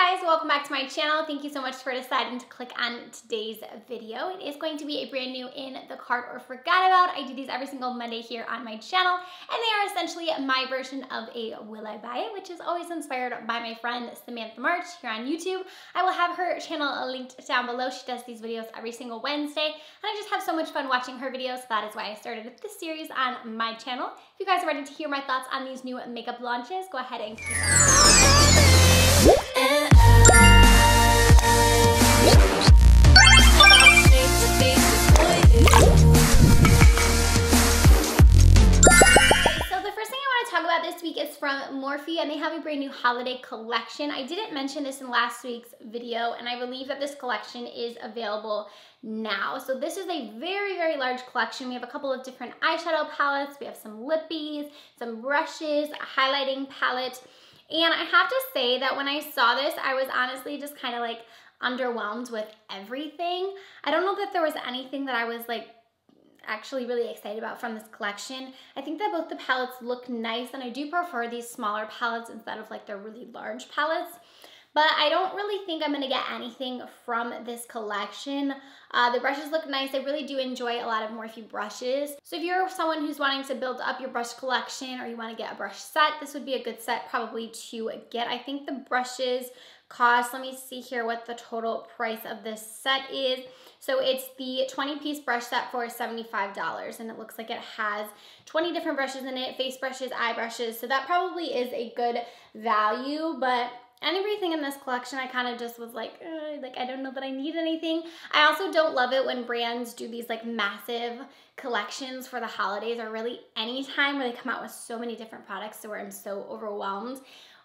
guys, welcome back to my channel. Thank you so much for deciding to click on today's video. It is going to be a brand new in the cart or forgot about. I do these every single Monday here on my channel, and they are essentially my version of a will I buy it, which is always inspired by my friend Samantha here on YouTube. I will have her channel linked down below. She does these videos every single Wednesday, and I just have so much fun watching her videos. So that is why I started this series on my channel. If you guys are ready to hear my thoughts on these new makeup launches, go ahead and click on. This week is from Morphe, and they have a brand new holiday collection. I didn't mention this in last week's video, and I believe that this collection is available now. So this is a very, very large collection. We have a couple of different eyeshadow palettes. We have some lippies, some brushes, a highlighting palette. And I have to say that when I saw this, I was honestly just kind of like underwhelmed with everything. I don't know that there was anything that I was like actually really excited about from this collection. I think that both the palettes look nice, and I do prefer these smaller palettes instead of like their really large palettes. But I don't really think I'm gonna get anything from this collection. The brushes look nice. I really do enjoy a lot of Morphe brushes. So if you're someone who's wanting to build up your brush collection, or you wanna get a brush set, this would be a good set probably to get. I think the brushes cost, let me see here what the total price of this set is. So it's the 20-piece brush set for $75, and it looks like it has 20 different brushes in it, face brushes, eye brushes, so that probably is a good value. But everything in this collection, I kind of just was like I don't know that I need anything. I also don't love it when brands do these like massive collections for the holidays, or really any time where they come out with so many different products, so where I'm so overwhelmed,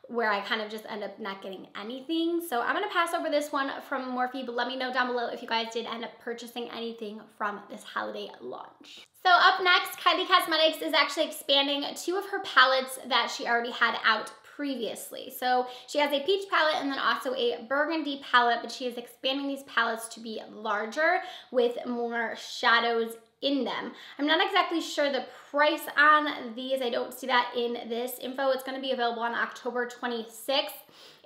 where I kind of just end up not getting anything. So I'm gonna pass over this one from Morphe, but let me know down below if you guys did end up purchasing anything from this holiday launch. So up next, Kylie Cosmetics is actually expanding two of her palettes that she already had out previously. So she has a peach palette and then also a burgundy palette, but she is expanding these palettes to be larger with more shadows in them. I'm not exactly sure the price on these. I don't see that in this info. It's going to be available on October 26th.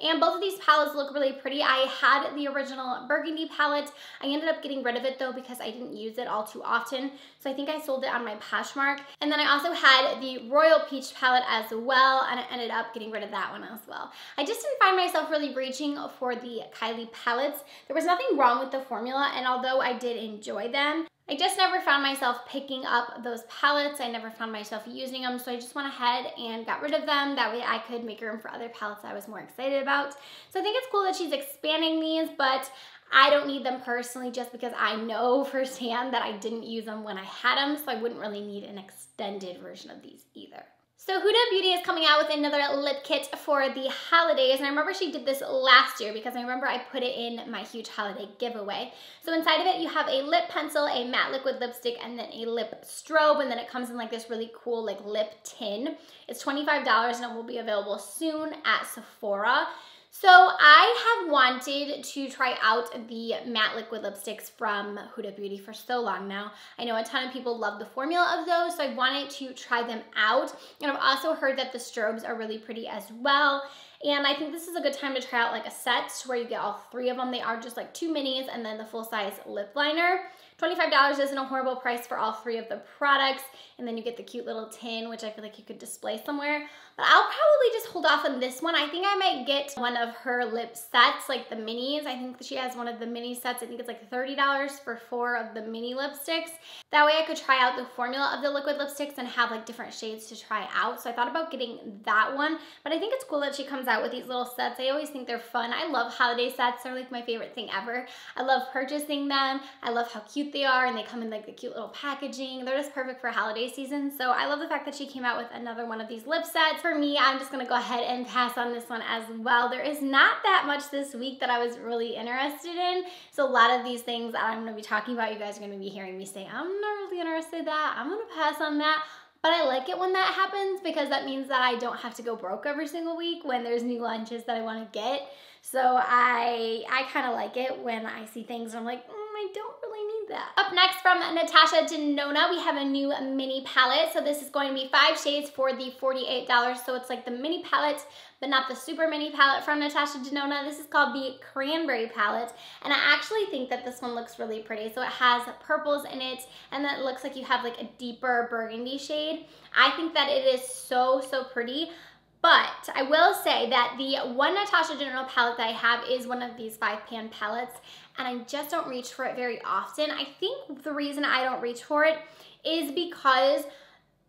And both of these palettes look really pretty. I had the original burgundy palette. I ended up getting rid of it though because I didn't use it all too often. So I think I sold it on my Poshmark. And then I also had the royal peach palette as well, and I ended up getting rid of that one as well. I just didn't find myself really reaching for the Kylie palettes. There was nothing wrong with the formula, and although I did enjoy them, I just never found myself picking up those palettes. I never found myself using them, so I just went ahead and got rid of them. That way I could make room for other palettes I was more excited about. So I think it's cool that she's expanding these, but I don't need them personally, just because I know firsthand that I didn't use them when I had them, so I wouldn't really need an extended version of these either. So Huda Beauty is coming out with another lip kit for the holidays, and I remember she did this last year because I remember I put it in my huge holiday giveaway. So inside of it you have a lip pencil, a matte liquid lipstick, and then a lip strobe, and then it comes in like this really cool like lip tin. It's $25 and it will be available soon at Sephora. So I have wanted to try out the matte liquid lipsticks from Huda Beauty for so long now. I know a ton of people love the formula of those, so I wanted to try them out. And I've also heard that the strobes are really pretty as well. And I think this is a good time to try out like a set where you get all three of them. They are just like two minis and then the full-size lip liner. $25 isn't a horrible price for all three of the products. And then you get the cute little tin, which I feel like you could display somewhere. But I'll probably just hold off on this one. I think I might get one of her lip sets, like the minis. I think she has one of the mini sets. I think it's like $30 for 4 of the mini lipsticks. That way I could try out the formula of the liquid lipsticks and have like different shades to try out. So I thought about getting that one. But I think it's cool that she comes out with these little sets. I always think they're fun. I love holiday sets. They're like my favorite thing ever. I love purchasing them. I love how cute they are, and they come in like the cute little packaging. They're just perfect for holiday season. So I love the fact that she came out with another one of these lip sets. For me, I'm just gonna go ahead and pass on this one as well. There is not that much this week that I was really interested in. So a lot of these things that I'm gonna be talking about, you guys are gonna be hearing me say, I'm not really interested in that. I'm gonna pass on that. But I like it when that happens, because that means that I don't have to go broke every single week when there's new launches that I want to get. So I kind of like it when I see things and I'm like, I I don't really need that. Up next from Natasha Denona, we have a new mini palette. So this is going to be 5 shades for the $48. So it's like the mini palette, but not the super mini palette from Natasha Denona. This is called the Cranberry palette. And I actually think that this one looks really pretty. So it has purples in it, and then it looks like you have like a deeper burgundy shade. I think that it is so, so pretty. But I will say that the one Natasha Denona palette that I have is one of these 5-pan palettes, and I just don't reach for it very often. I think the reason I don't reach for it is because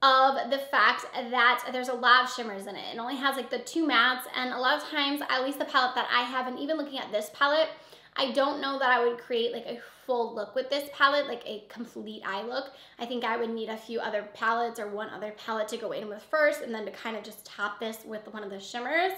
of the fact that there's a lot of shimmers in it. It only has like the 2 mattes, and a lot of times, at least the palette that I have, and even looking at this palette, I don't know that I would create like a full look with this palette, like a complete eye look. I think I would need a few other palettes or one other palette to go in with first, and then to kind of just top this with one of the shimmers.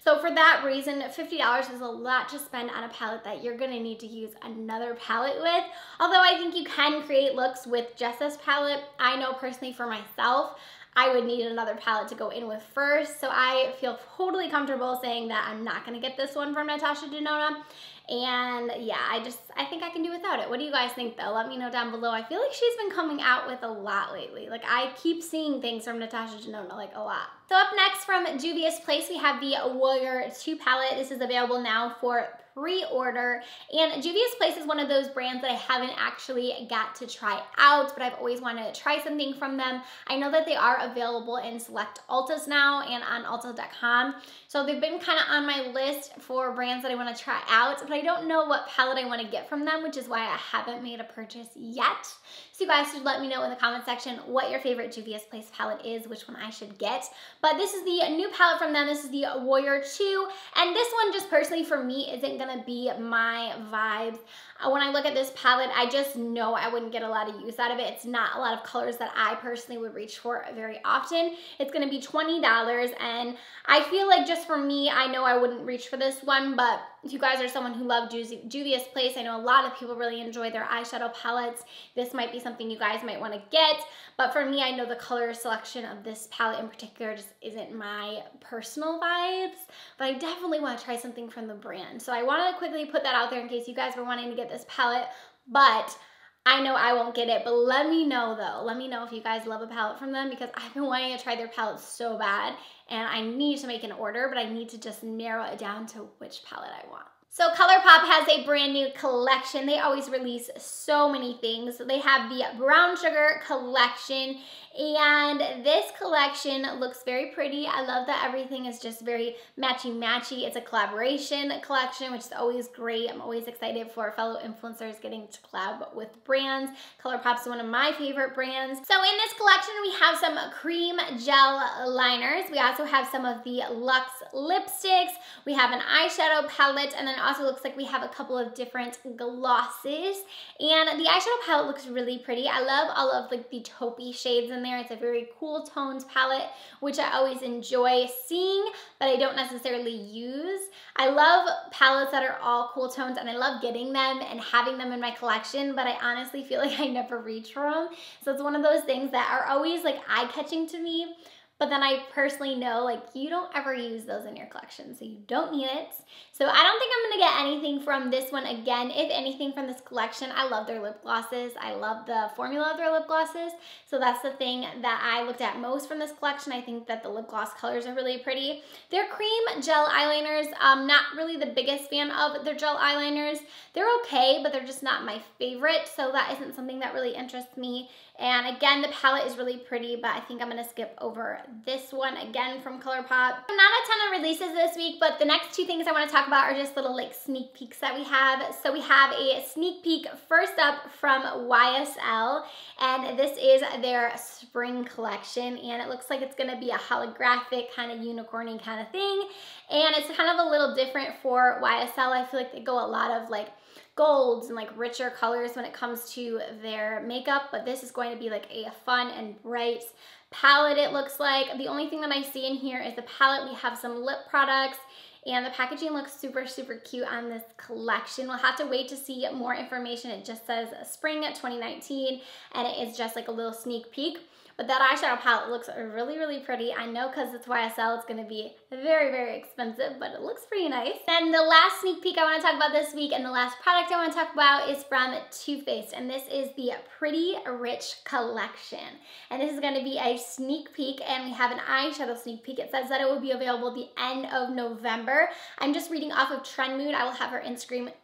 So for that reason, $50 is a lot to spend on a palette that you're gonna need to use another palette with. Although I think you can create looks with just this palette. I know personally for myself, I would need another palette to go in with first. So I feel totally comfortable saying that I'm not gonna get this one from Natasha Denona. And yeah, I think I can do without it. What do you guys think though? Let me know down below. I feel like she's been coming out with a lot lately. Like I keep seeing things from Natasha Denona, like a lot. So up next from Juvia's Place, we have the Warrior 2 palette. This is available now for pre-order, and Juvia's Place is one of those brands that I haven't actually got to try out, but I've always wanted to try something from them. I know that they are available in select Ultas now and on Ulta.com, so they've been kind of on my list for brands that I want to try out, but I don't know what palette I want to get from them, which is why I haven't made a purchase yet. So you guys should let me know in the comment section what your favorite Juvia's Place palette is, which one I should get. But this is the new palette from them. This is the Warrior 2, and this one just personally for me isn't gonna be my vibes. When I look at this palette, I just know I wouldn't get a lot of use out of it. It's not a lot of colors that I personally would reach for very often. It's gonna be $20, and I feel like just for me, I know I wouldn't reach for this one, but if you guys are someone who loves Juvia's Place, I know a lot of people really enjoy their eyeshadow palettes. This might be something you guys might want to get, but for me, I know the color selection of this palette in particular just isn't my personal vibes, but I definitely want to try something from the brand. So I wanted to quickly put that out there in case you guys were wanting to get this palette, but I know I won't get it. But let me know though. Let me know if you guys love a palette from them, because I've been wanting to try their palettes so bad, and I need to make an order, but I need to just narrow it down to which palette I want. So ColourPop has a brand new collection. They always release so many things. So they have the Brown Sugar collection, and this collection looks very pretty. I love that everything is just very matchy-matchy. It's a collaboration collection, which is always great. I'm always excited for fellow influencers getting to collab with brands. ColourPop is one of my favorite brands. So in this collection, we have some cream gel liners. We also have some of the Luxe lipsticks. We have an eyeshadow palette, and then it also looks like we have a couple of different glosses. And the eyeshadow palette looks really pretty. I love all of like the taupey shades in there. It's a very cool toned palette, which I always enjoy seeing, but I don't necessarily use. I love palettes that are all cool tones, and I love getting them and having them in my collection, but I honestly feel like I never reach for them. So it's one of those things that are always like eye-catching to me, but then I personally know like you don't ever use those in your collection, so you don't need it. So I don't think I'm gonna get anything from this one again. If anything from this collection, I love their lip glosses. I love the formula of their lip glosses. So that's the thing that I looked at most from this collection. I think that the lip gloss colors are really pretty. Their cream gel eyeliners, not really the biggest fan of their gel eyeliners. They're okay, but they're just not my favorite. So that isn't something that really interests me. And again, the palette is really pretty, but I think I'm gonna skip over this one again from ColourPop. Not a ton of releases this week, but the next two things I wanna talk about are just little like sneak peeks that we have. So we have a sneak peek first up from YSL, and this is their spring collection, and it looks like it's gonna be a holographic kind of unicorny kind of thing. And it's kind of a little different for YSL. I feel like they go a lot of like golds and like richer colors when it comes to their makeup, but this is going to be like a fun and bright palette, it looks like. The only thing that I see in here is the palette. We have some lip products, and the packaging looks super, super cute on this collection. We'll have to wait to see more information. It just says spring 2019, and it is just like a little sneak peek. but that eyeshadow palette looks really, really pretty. I know because it's YSL, it's gonna be very, very expensive, but it looks pretty nice. And the last sneak peek I wanna talk about this week and the last product I wanna talk about is from Too Faced, and this is the Pretty Rich collection. And this is gonna be a sneak peek, and we have an eyeshadow sneak peek. It says that it will be available at the end of November. I'm just reading off of Trend Mood. I will have her Instagram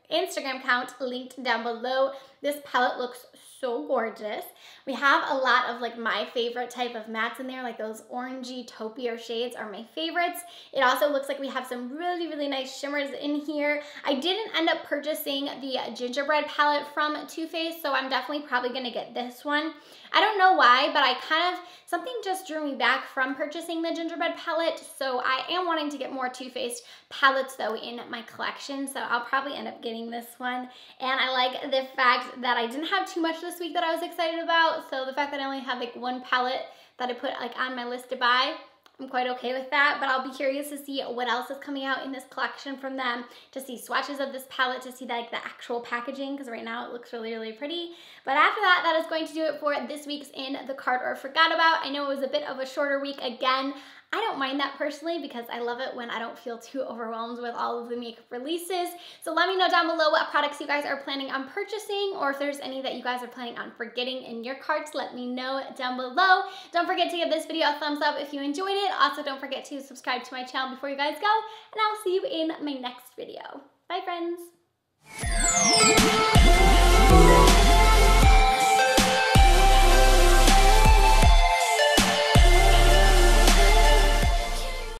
account linked down below. This palette looks so gorgeous. We have a lot of like my favorite type of mattes in there, like those orangey taupier shades are my favorites. It also looks like we have some really, really nice shimmers in here. I didn't end up purchasing the gingerbread palette from Too Faced, so I'm definitely probably gonna get this one. I don't know why, but something just drew me back from purchasing the gingerbread palette, so I am wanting to get more Too Faced palettes though in my collection, so I'll probably end up getting this one. And I like the fact that I didn't have too much this week that I was excited about, so the fact that I only had like one palette that I put like on my list to buy, I'm quite okay with that, but I'll be curious to see what else is coming out in this collection from them, to see swatches of this palette, to see like the actual packaging, because right now it looks really, really pretty. But after that, that is going to do it for this week's In the Cart or Forgot About. I know it was a bit of a shorter week again. I don't mind that personally because I love it when I don't feel too overwhelmed with all of the makeup releases. So let me know down below what products you guys are planning on purchasing, or if there's any that you guys are planning on forgetting in your carts, let me know down below. Don't forget to give this video a thumbs up if you enjoyed it. Also, don't forget to subscribe to my channel before you guys go, and I'll see you in my next video. Bye, friends.